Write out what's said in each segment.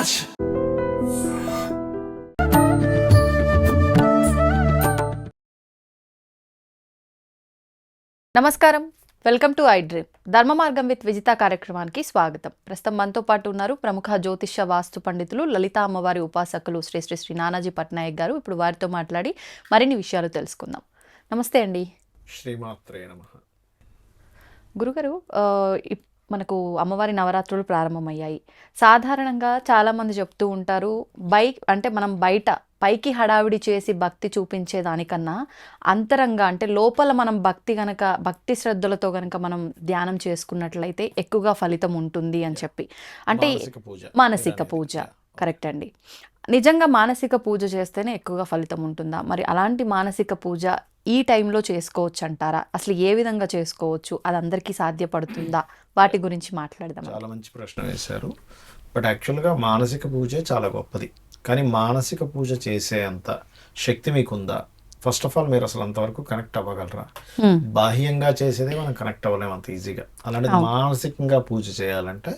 Much. నమస్కారం, welcome to I dream. ధర్మ మార్గం విత్ విజిత కార్యక్రమానికి స్వాగతం. ప్రస్తుతం మనతో పాటు ఉన్నారు ప్రముఖ జ్యోతిష్య వాస్తు పండితులు, లలిత అమ్మవారి ఉపాసకులు శ్రీ శ్రీ శ్రీ నానాజీ పట్నాయక్ గారు. ఇప్పుడు వారితో మాట్లాడి మరిన్ని విషయాలు తెలుసుకుందాం. నమస్తే అండి. శ్రీమాత్రే నమః. గురుగారు, మనకు అమ్మవారి నవరాత్రులు ప్రారంభమయ్యాయి. సాధారణంగా చాలామంది చెప్తూ ఉంటారు, మనం బయట పైకి హడావిడి చేసి భక్తి చూపించే దానికన్నా అంతరంగా అంటే లోపల మనం భక్తి శ్రద్ధలతో గనక మనం ధ్యానం చేసుకున్నట్లయితే ఎక్కువగా ఫలితం ఉంటుంది అని చెప్పి, అంటే మానసిక పూజ. కరెక్ట్ అండి. నిజంగా మానసిక పూజ చేస్తేనే ఎక్కువగా ఫలితం ఉంటుందా? మరి అలాంటి మానసిక పూజ ఈ టైంలో చేసుకోవచ్చు అంటారా? అసలు ఏ విధంగా చేసుకోవచ్చు? అది అందరికీ సాధ్యపడుతుందా? వాటి గురించి మాట్లాడదాం. చాలా మంచి ప్రశ్న వేశారు. బట్ యాక్చువల్గా మానసిక పూజే చాలా గొప్పది. కానీ మానసిక పూజ చేసే అంత శక్తి మీకుందా? ఫస్ట్ ఆఫ్ ఆల్ మీరు అసలు అంతవరకు కనెక్ట్ అవ్వగలరా? బాహ్యంగా చేసేదే మనం కనెక్ట్ అవ్వలేము అంత ఈజీగా. అలాంటిది మానసికంగా పూజ చేయాలంటే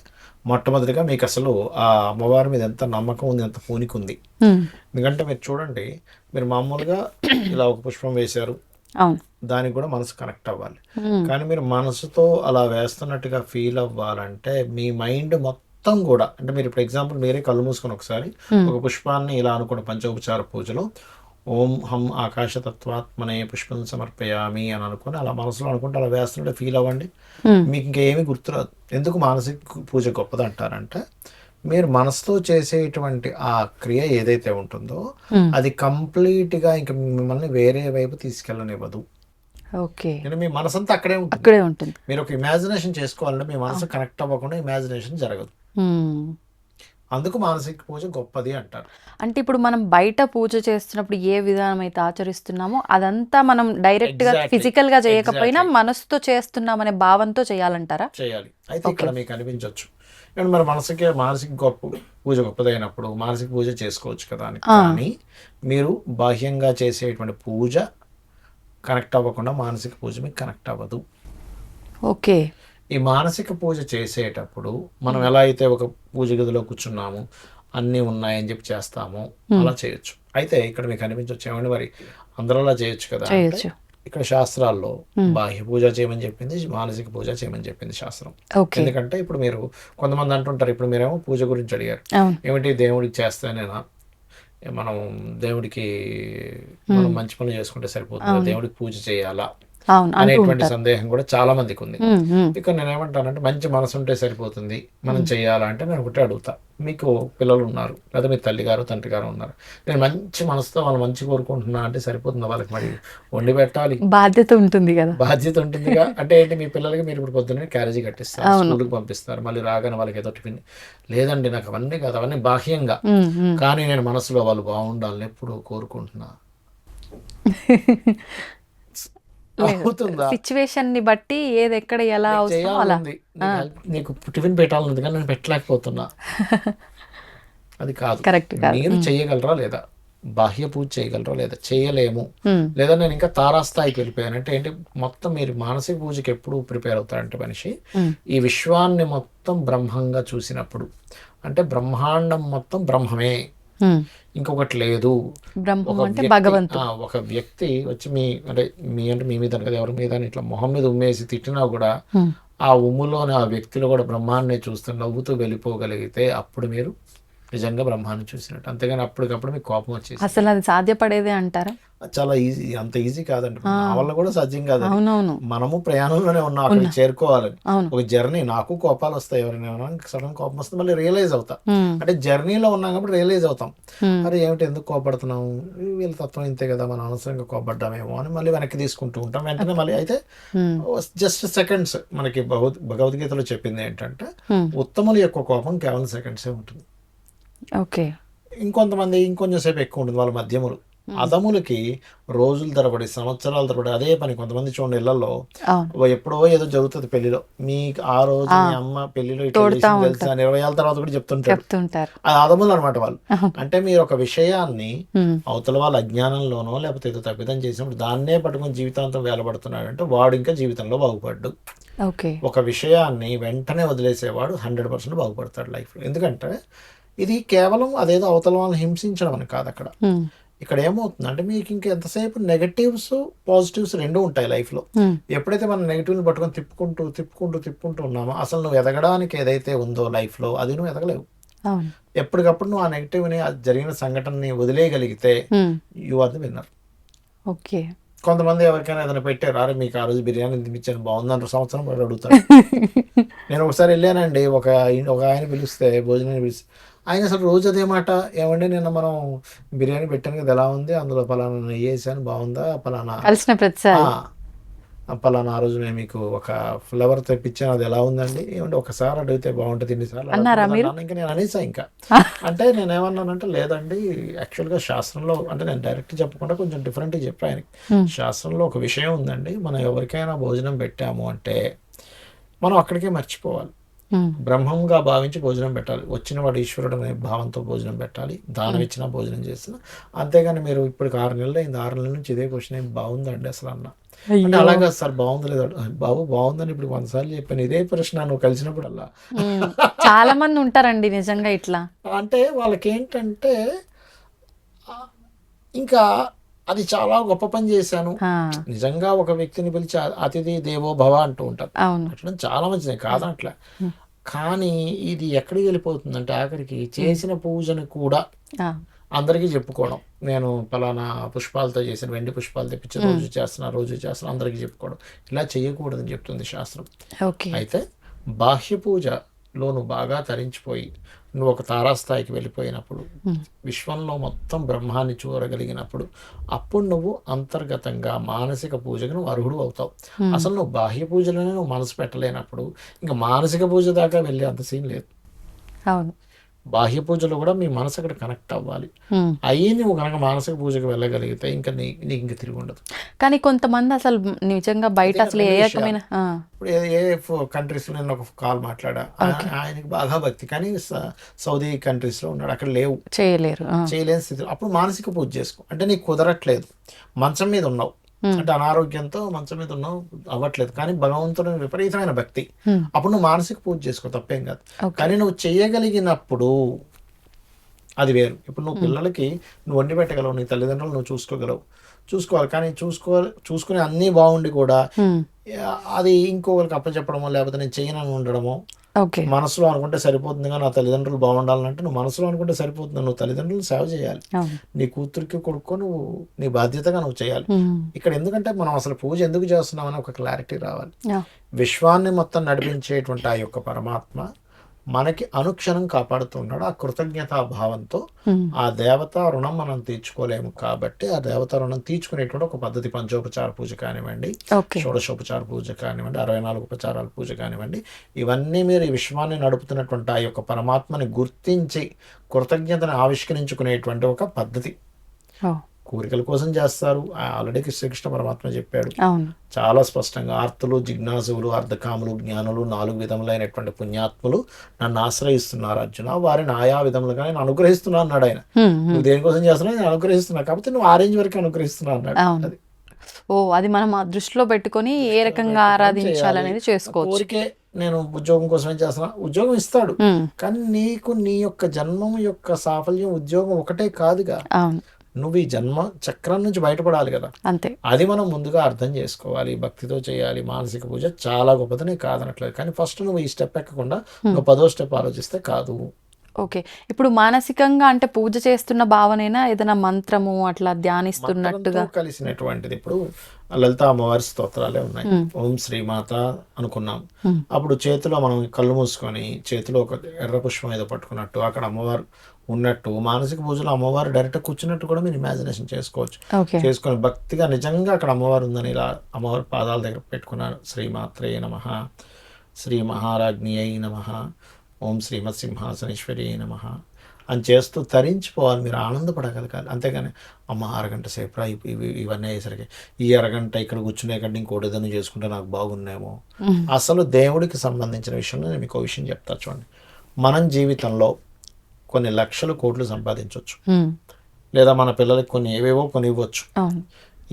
మొట్టమొదటిగా మీకు అసలు ఆ అమ్మవారి మీద ఎంత నమ్మకం ఉంది, ఎంత పూనిక ఉంది. ఎందుకంటే మీరు చూడండి, మీరు మామూలుగా ఇలా ఒక పుష్పం వేశారు, దానికి కూడా మనసు కనెక్ట్ అవ్వాలి. కానీ మీరు మనసుతో అలా వేస్తున్నట్టుగా ఫీల్ అవ్వాలంటే మీ మైండ్ మొత్తం కూడా, అంటే మీరు ఇప్పుడు ఎగ్జాంపుల్ మీరే కళ్ళు మూసుకొని ఒకసారి ఒక పుష్పాన్ని ఇలా అనుకోండి, పంచోపచార పూజలో ఓం హం ఆకాశతత్వాత్మనే పుష్పం సమర్పయామి అని అనుకుని అలా మనసులో అనుకుంటే అలా వేస్తుంటే ఫీల్ అవ్వండి. మీకు ఇంకేమీ గుర్తురాదు. ఎందుకు మానసిక పూజ గొప్పది అంటారంటే, మీరు మనసుతో చేసేటువంటి ఆ క్రియ ఏదైతే ఉంటుందో అది కంప్లీట్గా ఇంకా మిమ్మల్ని వేరే వైపు తీసుకెళ్ళనివ్వదు. ఓకే, మీ మనసంతా అక్కడే ఉంటుంది. మీరు ఒక ఇమాజినేషన్ చేసుకోవాలంటే మీ మనసు కనెక్ట్ అవ్వకుండా ఇమాజినేషన్ జరగదు. అందుకు మానసిక పూజ గొప్పది అంటారు. అంటే ఇప్పుడు మనం బయట పూజ చేస్తున్నప్పుడు ఏ విధానం అయితే ఆచరిస్తున్నామో అదంతా మనం డైరెక్ట్ గా ఫిజికల్ గా చేయకపోయినా మనసుతో చేస్తున్నామనే భావంతో చేయాలంటారా? చేయాలి. అయితే ఇక్కడ మీకు అనిపించవచ్చు మరి మానసిక పూజ గొప్పదైనప్పుడు మానసిక పూజ చేసుకోవచ్చు కదా అని. కానీ మీరు బాహ్యంగా చేసేటువంటి పూజ కనెక్ట్ అవ్వకుండా మానసిక పూజ మీకు కనెక్ట్ అవ్వదు. ఓకే. ఈ మానసిక పూజ చేసేటప్పుడు మనం ఎలా అయితే ఒక పూజ గదిలో కూర్చున్నాము, అన్నీ ఉన్నాయని చెప్పి చేస్తాము, అలా చేయొచ్చు. అయితే ఇక్కడ మీకు అనిపించవచ్చు, ఏమండి మరి అందరూ అలా చేయొచ్చు కదా. ఇక్కడ శాస్త్రాల్లో బాహ్య పూజ చేయమని చెప్పింది, మానసిక పూజ చేయమని చెప్పింది శాస్త్రం. ఎందుకంటే ఇప్పుడు మీరు కొంతమంది అంటుంటారు, ఇప్పుడు మీరేమో పూజ గురించి అడిగారు, ఏమిటి దేవుడికి చేస్తేనేనా, మనం దేవుడికి మనం మంచి పనులు చేసుకుంటే సరిపోతుంది, దేవుడికి పూజ చేయాలా అనేటువంటి సందేహం కూడా చాలా మందికి ఉంది. ఇక నేనేమంటానంటే, మంచి మనసు ఉంటే సరిపోతుంది, మనం చేయాలంటే నేను ఒకటే అడుగుతా, మీకు పిల్లలు ఉన్నారు లేదా మీ తల్లి గారు తండ్రి గారు ఉన్నారు, నేను మంచి మనసుతో వాళ్ళు మంచి కోరుకుంటున్నా అంటే సరిపోతుంది? వాళ్ళకి మరి వండి పెట్టాలి, బాధ్యత ఉంటుందిగా. అంటే ఏంటి, మీ పిల్లలకి మీరు ఇప్పుడు పొద్దున్నే క్యారేజీ కట్టిస్తారు, స్కూల్కి పంపిస్తారు, మళ్ళీ రాగానే వాళ్ళకి ఏదో టిఫిన్. లేదండి, నాకు అవన్నీ కాదు, అవన్నీ బాహ్యంగా, కానీ నేను మనసులో వాళ్ళు బాగుండాలని ఎప్పుడు కోరుకుంటున్నా. సిచ్యువేషన్ ని బట్టి ఏది ఎక్కడ ఎలా చేయాలి. నీకు టిఫిన్ పెట్టాలన్నది కానీ నేను పెట్టలేకపోతున్నా, అది కాదు. మీరు చేయగలరా లేదా? బాహ్య పూజ చేయగలరా లేదా? చేయలేము. లేదా నేను ఇంకా తారాస్థాయికి వెళ్ళిపోయాను అంటే ఏంటి, మొత్తం మీరు మానసిక పూజకి ఎప్పుడు ప్రిపేర్ అవుతారంటే మనిషి ఈ విశ్వాన్ని మొత్తం బ్రహ్మంగా చూసినప్పుడు, అంటే బ్రహ్మాండం మొత్తం బ్రహ్మమే, ఇంకొకటి లేదు. ఒక వ్యక్తి వచ్చి మీ మీద కదా ఎవరి మీద ఇట్లా మొహం మీద ఉమ్మేసి తిట్టినా కూడా ఆ ఉమ్ములోని ఆ వ్యక్తిలో కూడా బ్రహ్మాన్ని చూస్తూ నవ్వుతూ వెళ్ళిపోగలిగితే అప్పుడు మీరు నిజంగా బ్రహ్మాన్ని చూసినట్టు. అంతేగాని అప్పటికప్పుడు మీకు కోపం వచ్చేసి అసలు అది సాధ్యపడేదే అంటారా? చాలా ఈజీ, అంత ఈజీ కాదండి. నా వల్ల కూడా సాధ్యం కాదు. మనము ప్రయాణంలోనే ఉన్నాం, అక్కడికి చేరుకోవాలని. ఒక జర్నీ, నాకు కోపాలు వస్తాయి, ఎవరైనా సడన్ కోపం వస్తుంది, మళ్ళీ రియలైజ్ అవుతాం. అంటే జర్నీలో ఉన్నాం కాబట్టి రియలైజ్ అవుతాం, అరే ఏమిటి ఎందుకు కోపడుతున్నాం, వీళ్ళ తత్వం ఇంతే కదా, మనం అనవసరంగా కోపడ్డామేమో అని మళ్ళీ వెనక్కి తీసుకుంటూ ఉంటాం. వెంటనే మళ్ళీ అయితే జస్ట్ సెకండ్స్. మనకి భగవద్గీతలో చెప్పింది ఏంటంటే, ఉత్తముల యొక్క కోపం కేవలం సెకండ్సే ఉంటుంది. ఓకే. ఇంకొంతమంది ఇంకొంచెం సేపు ఎక్కువ ఉంటుంది, వాళ్ళ మధ్యములు. అదములకి రోజుల తరబడి, సంవత్సరాల తరబడి అదే పని. కొంతమంది చూడండి ఇళ్లలో ఎప్పుడో ఏదో జరుగుతుంది పెళ్లిలో, మీకు ఆ రోజు మీ అమ్మ పెళ్లిలో ఇట్లా తెలుసా 20 ఏళ్ళ తర్వాత కూడా చెప్తుంటారు. అది అదములు అనమాట వాళ్ళు. అంటే మీరు ఒక విషయాన్ని అవతల వాళ్ళ అజ్ఞానంలోనో లేకపోతే ఏదో తప్పిదం చేసినప్పుడు దాన్నే పట్టుకుని జీవితాంతం వేలబడుతున్నాడు అంటే వాడు ఇంకా జీవితంలో బాగుపడ్డు. ఒక విషయాన్ని వెంటనే వదిలేసేవాడు 100% బాగుపడతాడు లైఫ్లో. ఎందుకంటే ఇది కేవలం అదేదో అవతల వాళ్ళని హింసించడం అని కాదు అక్కడ. ఉమ్, ఇక్కడ ఏమవుతుందంటే మీకు ఇంకా ఎంతసేపు నెగటివ్స్ పాజిటివ్స్ రెండు ఉంటాయి లైఫ్లో. ఉమ్, ఎప్పుడైతే మనం నెగిటివ్ని పట్టుకొని తిప్పుకుంటూ ఉన్నామో అసలు నువ్వు ఎదగడానికి ఏదైతే ఉందో లైఫ్లో అది నువ్వు ఎదగలేవు. అవును. ఎప్పటికప్పుడు నువ్వు ఆ నెగిటివ్ని, అది జరిగిన సంఘటనని వదిలేయగలిగితే um, you are the winner. Okay. కొంతమంది ఎవరికైనా ఏదైనా పెట్టారు, అరే మీకు ఆ రోజు బిర్యానీ తినిపించాను బాగుందని సంవత్సరం పాటు అడుగుతారు. నేను ఒకసారి వెళ్ళానండి, ఒక ఆయన పిలిస్తే, భోజనాన్ని పిలిస్తే, ఆయన అసలు రోజు అదే మాట, ఏమంటే నిన్న మనం బిర్యానీ పెట్టాను కదా ఎలా ఉంది, అందులో పలానా నెయ్యి వేసాను బాగుందా, పలానా కలిసిన ప్రతిసారి పలానా ఆ రోజు నేను మీకు ఒక ఫ్లేవర్ తెప్పించాను అది ఎలా ఉందండి, ఏమంటే ఒకసారి అడిగితే బాగుంటుంది ఇన్నిసార్లు అన్నారా మీరు? ఇంకా నేను అనేసా ఇంకా. అంటే నేను ఏమన్నానంటే లేదండి యాక్చువల్గా శాస్త్రంలో, అంటే నేను డైరెక్ట్ చెప్పకుండా కొంచెం డిఫరెంట్గా చెప్పాను ఆయనకి. శాస్త్రంలో ఒక విషయం ఉందండి, మనం ఎవరికైనా భోజనం పెట్టాము అంటే మనం అక్కడికే మర్చిపోవాలి. బ్రహ్మంగా భావించి భోజనం పెట్టాలి. వచ్చిన వాడు ఈశ్వరుడు అనే భావంతో భోజనం పెట్టాలి. దానం ఇచ్చినా భోజనం చేసినా. అంతేగాని మీరు ఇప్పుడు 6 నెలలు అయింది, 6 నెలల నుంచి ఇదే క్వశ్చన్ ఏం బాగుందండి అసలు అన్న అంటే అలాగా సార్ బాగుంది లేదు బాబు బాగుందని ఇప్పుడు 100 సార్లు చెప్పాను ఇదే ప్రశ్న నువ్వు కలిసినప్పుడల్లా. చాలా మంది ఉంటారండి నిజంగా ఇట్లా. అంటే వాళ్ళకి ఏంటంటే ఇంకా అది చాలా గొప్ప పని చేశాను. నిజంగా ఒక వ్యక్తిని పిలిచి అతిథి దేవో భవ అంటూ ఉంటారు, అట్లా చాలా మంచిది కాదనట్లా. కానీ ఇది ఎక్కడికి వెళ్ళిపోతుందంటే ఆఖరికి చేసిన పూజను కూడా అందరికీ చెప్పుకోవడం, నేను పలానా పుష్పాలతో చేసిన వెండి పుష్పాలు తెప్పించి రోజు చేస్తున్నా అందరికీ చెప్పుకోవడం, ఇలా చేయకూడదని చెప్తుంది శాస్త్రం. అయితే బాహ్య పూజలో నువ్వు బాగా తరించిపోయి నువ్వు ఒక తారాస్థాయికి వెళ్ళిపోయినప్పుడు, విశ్వంలో మొత్తం బ్రహ్మాన్ని చూడగలిగినప్పుడు, అప్పుడు నువ్వు అంతర్గతంగా మానసిక పూజకు నువ్వు అర్హుడు అవుతావు. అసలు నువ్వు బాహ్య పూజలోనే నువ్వు మనసు పెట్టలేనప్పుడు ఇంకా మానసిక పూజ దాకా వెళ్ళే అంత సీన్ లేదు. అవును. బాహ్య పూజలో కూడా మీ మనసు అక్కడ కనెక్ట్ అవ్వాలి. అయ్యి నువ్వు కనుక మానసిక పూజకు వెళ్ళగలిగితే ఇంకా నీకు ఇంక తిరిగి ఉండదు. కానీ కొంతమంది అసలు నిజంగా బయట అసలు ఏ రకమైన ఇప్పుడు ఏ కంట్రీస్లో నేను ఒక కాల్ మాట్లాడా, ఆయనకి బాగా భక్తి, కానీ సౌదీ కంట్రీస్లో ఉన్నాడు, అక్కడ చేయలేని స్థితిలో. అప్పుడు మానసిక పూజ చేసుకో. అంటే నీకు కుదరట్లేదు, మంచం మీద ఉన్నావు, అంటే అనారోగ్యంతో మంచం మీద ఉన్నావు, అవ్వట్లేదు, కానీ భగవంతుడు విపరీతమైన భక్తి, అప్పుడు నువ్వు మానసిక పూజ చేసుకో, తప్పేం కాదు. కానీ నువ్వు చేయగలిగినప్పుడు అది వేరు. ఇప్పుడు నువ్వు పిల్లలకి నువ్వు వండి పెట్టగలవు, నీ తల్లిదండ్రులు నువ్వు చూసుకోవాలి, కానీ చూసుకునే అన్నీ బాగుండి కూడా అది ఇంకొకరికి అప్పచెప్పడమో లేకపోతే నేను చేయనని ఉండడమో, మనసులో అనుకుంటే సరిపోతుంది కానీ నా తల్లిదండ్రులు బాగుండాలంటే నువ్వు మనసులో అనుకుంటే సరిపోతుంది, నువ్వు తల్లిదండ్రులు సేవ చేయాలి, నీ కూతురికి కొడుకో నువ్వు నీ బాధ్యతగా నువ్వు చేయాలి. ఇక్కడ ఎందుకంటే మనం అసలు పూజ ఎందుకు చేస్తున్నామని ఒక క్లారిటీ రావాలి. విశ్వాన్ని మొత్తం నడిపించేటువంటి ఆ యొక్క పరమాత్మ మనకి అనుక్షణం కాపాడుతున్నాడు. ఆ కృతజ్ఞతా భావంతో ఆ దేవతా రుణం మనం తీర్చుకోలేము కాబట్టి ఆ దేవతా రుణం తీర్చుకునేటువంటి ఒక పద్ధతి, పంచోపచార పూజ కానివ్వండి, షోడశోపచార పూజ కానివ్వండి, 64 ఉపచారాల పూజ కానివ్వండి, ఇవన్నీ మీరు ఈ విశ్వాన్ని నడుపుతున్నటువంటి ఆ యొక్క పరమాత్మని గుర్తించి కృతజ్ఞతను ఆవిష్కరించుకునేటువంటి ఒక పద్ధతి. కోరికల కోసం చేస్తారు, ఆల్రెడీ శ్రీకృష్ణ పరమాత్మ చెప్పాడు చాలా స్పష్టంగా, ఆర్తులు, జిజ్ఞాసులు, అర్ధకాములు, జ్ఞానులు, 4 విధములైనటువంటి పుణ్యాత్ములు నన్ను ఆశ్రయిస్తున్నారు అర్జున, వారిని ఆయా విధములుగా నేను అనుగ్రహిస్తున్నా అన్నాడు ఆయన. నువ్వు దేనికోసం చేస్తున్నా, నేను అనుగ్రహిస్తున్నా, కాబట్టి నువ్వు ఆ రేంజ్ వరకు అనుగ్రహిస్తున్నా అన్నాడు. అది మనం దృష్టిలో పెట్టుకొని ఏ రకంగా ఆరాధించాలనేది చేసుకోవచ్చు. కోరికే నేను ఉద్యోగం కోసమే చేస్తున్నా, ఉద్యోగం ఇస్తాడు, కానీ నీకు నీ యొక్క జన్మం యొక్క సాఫల్యం ఉద్యోగం ఒకటే కాదుగా, నువ్వు ఈ జన్మ చక్రం నుంచి బయటపడాలి కదా, అంతే. అది మనం ముందుగా అర్థం చేసుకోవాలి, భక్తితో చేయాలి. మానసిక పూజ చాలా గొప్పదని కాదనట్లేదు, కానీ ఫస్ట్ నువ్వు ఈ స్టెప్ ఎక్కకుండా నువ్వు 10వ స్టెప్ ఆలోచిస్తే కాదు. ఓకే, ఇప్పుడు మానసికంగా అంటే పూజ చేస్తున్న భావనైనా ఏదైనా మంత్రము అట్లా ధ్యానిస్తున్నట్టుగా కలిసినటువంటిది. ఇప్పుడు లలిత అమ్మవారి స్తోత్రాలే ఉన్నాయి, ఓం శ్రీమాత అనుకున్నాం, అప్పుడు చేతిలో మనం కళ్ళు మూసుకొని చేతిలో ఒక ఎర్ర పుష్పం ఏదో పట్టుకున్నట్టు అక్కడ అమ్మవారు ఉన్నట్టు, మానసిక పూజలో అమ్మవారు డైరెక్ట్ కూర్చున్నట్టు కూడా మీరు ఇమాజినేషన్ చేసుకోవచ్చు. చేసుకొని భక్తిగా నిజంగా అక్కడ అమ్మవారు ఉందని ఇలా అమ్మవారి పాదాల దగ్గర పెట్టుకున్నారు. శ్రీమాత్రే నమః, శ్రీ మహారాజ్ఞి అయి నమః, ఓం శ్రీమత్ సింహాసనేశ్వరి నమః అని చేస్తూ తరించిపోవాలి, మీరు ఆనందపడగలగాలి. అంతేగాని అమ్మ అరగంట సేపు ఇవన్నీ అయ్యేసరికి ఈ అరగంట ఇక్కడ కూర్చునే కంటే ఇంకోటి ఏదైనా చేసుకుంటే నాకు బాగున్నాయేమో. అసలు దేవుడికి సంబంధించిన విషయంలో నేను మీకు విషయం చెప్తా చూడండి. మనం జీవితంలో కొన్ని లక్షల కోట్లు సంపాదించవచ్చు, లేదా మన పిల్లలకి కొన్ని ఏవేవో కొని ఇవ్వచ్చు,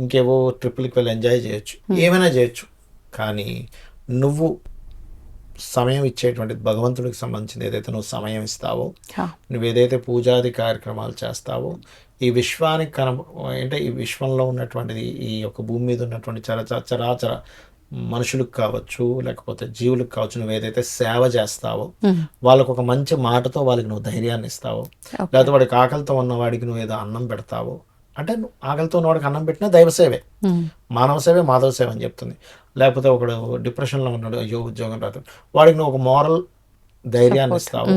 ఇంకేవో ట్రిప్పులకి వెళ్ళి ఎంజాయ్ చేయొచ్చు, ఏమైనా చేయొచ్చు, కానీ నువ్వు సమయం ఇచ్చేటువంటిది భగవంతుడికి సంబంధించింది ఏదైతే నువ్వు సమయం ఇస్తావో, హా. నువ్వు ఏదైతే పూజాది కార్యక్రమాలు చేస్తావో, ఈ విశ్వానికి అంటే ఈ విశ్వంలో ఉన్నటువంటిది, ఈ యొక్క భూమి మీద ఉన్నటువంటి చరాచర మనుషులకు కావచ్చు, లేకపోతే జీవులకు కావచ్చు, నువ్వు ఏదైతే సేవ చేస్తావో, వాళ్ళకు ఒక మంచి మాటతో వాళ్ళకి నువ్వు ధైర్యాన్ని ఇస్తావో, లేకపోతే వాడికి ఆకలితో ఉన్న వాడికి నువ్వు ఏదో అన్నం పెడతావో, అంటే నువ్వు ఆకలితో ఉన్నవాడికి అన్నం పెట్టినా దైవ సేవే, మానవ సేవే మాధవ సేవ అని చెప్తుంది. లేకపోతే ఒకడు డిప్రెషన్లో ఉన్నాడు, అయ్యో ఉద్యోగం రాదు, వాడికి నువ్వు ఒక మోరల్ ధైర్యాన్ని ఇస్తావు,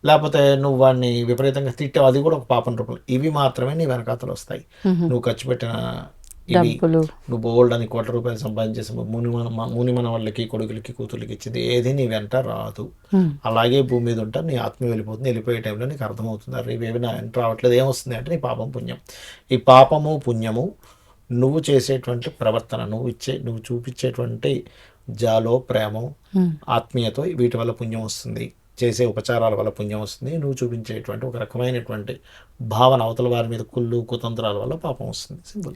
లేకపోతే నువ్వు వాడిని విపరీతంగా తిట్టావు, అది కూడా ఒక పాపం రూపంలో. ఇవి మాత్రమే నీ వెనకాతలు వస్తాయి. నువ్వు ఖర్చు పెట్టిన ఇవి, నువ్వు బోల్డ్ అని కోట్ల రూపాయలు సంపాదించేసి ముని మన వాళ్ళకి, కొడుకులకి, కూతుర్లకి ఇచ్చింది ఏది నీ వెంట రాదు. అలాగే భూమి మీద ఉంటా, నీ ఆత్మ వెళ్ళిపోతుంది. వెళ్ళిపోయే టైంలో నీకు అర్థమవుతుంది, అరే ఇవేవి నా వెంట రావట్లేదు, ఏమొస్తుంది అంటే నీ పాపం పుణ్యం. ఈ పాపము పుణ్యము నువ్వు చేసేటువంటి ప్రవర్తన, నువ్వు చూపించేటువంటి జాలో, ప్రేమో, ఆత్మీయతో, వీటి వల్ల పుణ్యం వస్తుంది. చేసే ఉపచారాల వల్ల పుణ్యం వస్తుంది. నువ్వు చూపించేటువంటి ఒక రకమైనటువంటి భావన అవతల వారి మీద కుళ్ళు కుతంత్రాల వల్ల పాపం వస్తుంది. సింపుల్.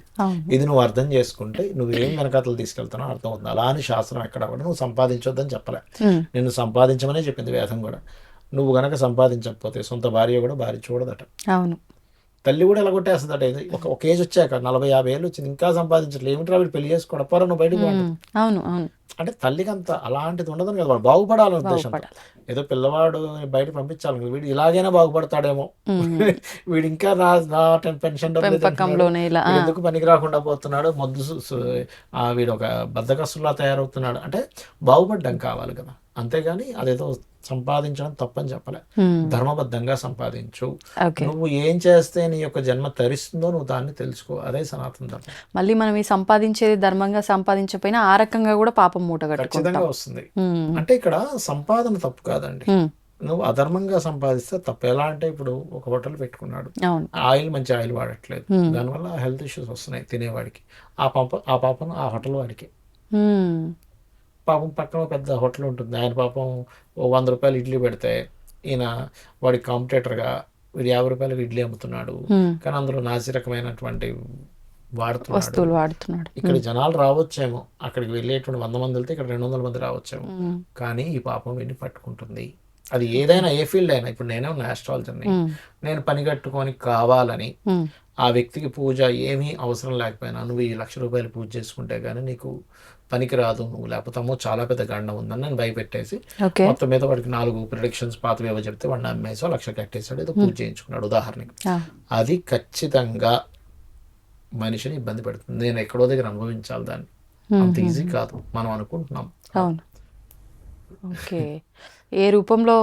ఇది నువ్వు అర్థం చేసుకుంటే నువ్వు ఏం వెనకాతలు తీసుకెళ్తానో అర్థం అవుతుంది. అలా అని శాస్త్రం ఎక్కడ కూడా నువ్వు సంపాదించొద్దని చెప్పలే, నిన్ను సంపాదించమనే చెప్పింది వేదం కూడా. నువ్వు గనక సంపాదించకపోతే సొంత భార్య కూడా భార్య చూడదట. అవును. తల్లి కూడా ఎలా కొట్టేస్తుందట. ఇది ఒక ఏజ్ వచ్చాక 40-50 ఏళ్ళు వచ్చింది, ఇంకా సంపాదించట్లేదు, ఏమిట్రా వీడు పెళ్లి చేసుకోవడం, పరా నువ్వు బయటకు పోండి. అవును అవును. అంటే తల్లికి అంత అలాంటిది ఉండదని కదా, వాడు బాగుపడాలని ఉద్దేశం. ఏదో పిల్లవాడు బయట పంపించాలి, వీడు ఇలాగైనా బాగుపడతాడేమో, వీడు ఇంకా నా పెన్షన్ ఎందుకు పనికి రాకుండా పోతున్నాడు, వీడు ఒక బద్దకస్తులా తయారవుతున్నాడు అంటే బాగుపడ్డం కావాలి కదా. అంతేగాని అదేదో సంపాదించడం తప్పని చెప్పలే, ధర్మబద్ధంగా సంపాదించు. నువ్వు ఏం చేస్తే నీ యొక్క జన్మ తరిస్తుందో నువ్వు దాన్ని తెలుసుకో, అదే సనాతన ధర్మం. మళ్ళీ మనం ఈ సంపాదించేది ధర్మంగా సంపాదించకపోయినా ఆ రకంగా కూడా పాపం మూట ఖచ్చితంగా వస్తుంది. అంటే ఇక్కడ సంపాదన తప్పు కాదండి, నువ్వు అధర్మంగా సంపాదిస్తే తప్పు. ఎలా అంటే ఇప్పుడు ఒక హోటల్ పెట్టుకున్నాడు, ఆయిల్ మంచి ఆయిల్ వాడట్లేదు, దానివల్ల హెల్త్ ఇష్యూస్ వస్తున్నాయి తినేవాడికి. ఆ పాపం ఆ హోటల్ వాడికి. పాపం పక్కన పెద్ద హోటల్ ఉంటుంది, ఆయన పాపం 100 రూపాయలు ఇడ్లీ పెడితే ఈయన వాడికి కాంపిటేటర్గా వీడు 50 రూపాయలకు ఇడ్లీ అమ్ముతున్నాడు, కానీ అందులో నాసిరకమైనటువంటి వాడుతున్నాడు. ఇక్కడ జనాలు రావచ్చేమో, అక్కడికి వెళ్ళేటువంటి 100 మంది వెళ్తే ఇక్కడ 200 మంది రావచ్చేమో, కానీ ఈ పాపం వీడిని పట్టుకుంటుంది. అది ఏదైనా, ఏ ఫీల్డ్ అయినా. ఇప్పుడు నేనే ఉన్న ఆస్ట్రాలజర్ని, నేను పని కట్టుకొని కావాలని ఆ వ్యక్తికి పూజ ఏమీ అవసరం లేకపోయినా నువ్వు ఈ 1,00,000 రూపాయలు పూజ చేసుకుంటే కానీ నీకు పనికి రాదు, నువ్వు లేకపోతే చాలా పెద్ద గండం ఉందని నేను భయపెట్టేసి మొత్తం మీద వాడికి 4 ప్రిడిక్షన్స్ పాతవి ఏవో చెప్తే వాడిని అమ్మేసి 1,00,000 కట్టేసాడు, ఏదో పూజ చేయించుకున్నాడు ఉదాహరణకి. అది ఖచ్చితంగా మనిషిని ఇబ్బంది పెడుతుంది. నేను ఎక్కడో దగ్గర అనుభవించాలి దాన్ని, అంత ఈజీ కాదు మనం అనుకుంటున్నాం. ఓకే, ఏ రూపంలో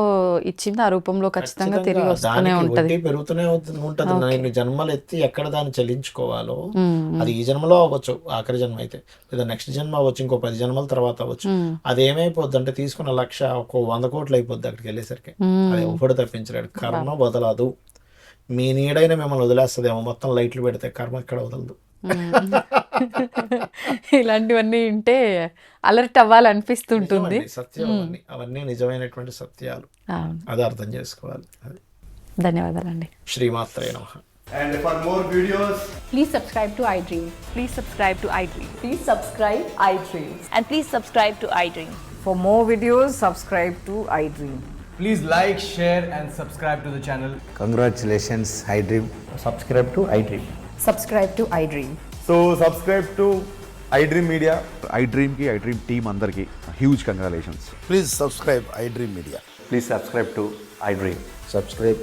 ఇచ్చింది ఆ రూపంలో ఖచ్చితంగా తిరిగి వస్తూనే ఉంటది, పెరుగుతూనే ఉంటది. నేను జన్మలు ఎత్తి ఎక్కడ దాన్ని చెల్లించుకోవాలో, అది ఈ జన్మలో అవ్వచ్చు, ఆఖరి జన్మ అయితే, లేదా నెక్స్ట్ జన్మ అవ్వచ్చు, ఇంకో 10 జన్మల తర్వాత అవ్వచ్చు. అది ఏమైపోద్ది అంటే తీసుకున్న 1,00,000 ఒక 100 కోట్లు అయిపోద్ది అక్కడికి వెళ్ళేసరికి. అది ఎవడు తప్పించలేడు, కర్మ వదలదు. మీ నీడైనా మిమ్మల్ని వదిలేస్తుందేమో, మొత్తం లైట్లు పెడితే కర్మ ఎక్కడ వదలదు. ఇలాంటివన్నీ వింటే అలర్ట్ అవ్వాలనిపిస్తుంటుంది. సత్యం అవన్నీ నిజమైనటువంటి సత్యాలు, అది అర్థం చేసుకోవాలి. ధన్యవాదాలండి. శ్రీమాత్రే నమః. And for more videos, please subscribe to iDream. Please subscribe to iDream. Please subscribe iDream. And please subscribe to iDream. For more videos, subscribe to iDream. please like, share and subscribe to the channel. Congratulations, iDream. Subscribe to iDream. Subscribe to iDream. So subscribe to iDream Media. iDream ki iDream team andarki huge congratulations. Please subscribe iDream Media. Please subscribe to iDream. Subscribe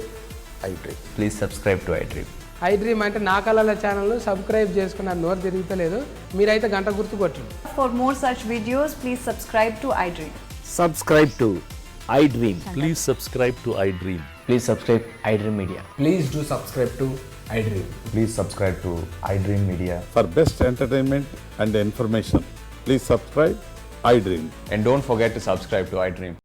iDream. Please subscribe to iDream. iDream అంటే నా కళల channel subscribe చేసుకున్నారు, నోరు తిరుగుతలేదు, మీరైతే గంట గుర్తు కొట్టండి. For more such videos, please subscribe to iDream. Subscribe to iDream. Please subscribe to iDream. Please subscribe iDream Media. Please do subscribe to iDream. Please subscribe to iDream Media. For best entertainment and information, please subscribe iDream. And don't forget to subscribe to iDream.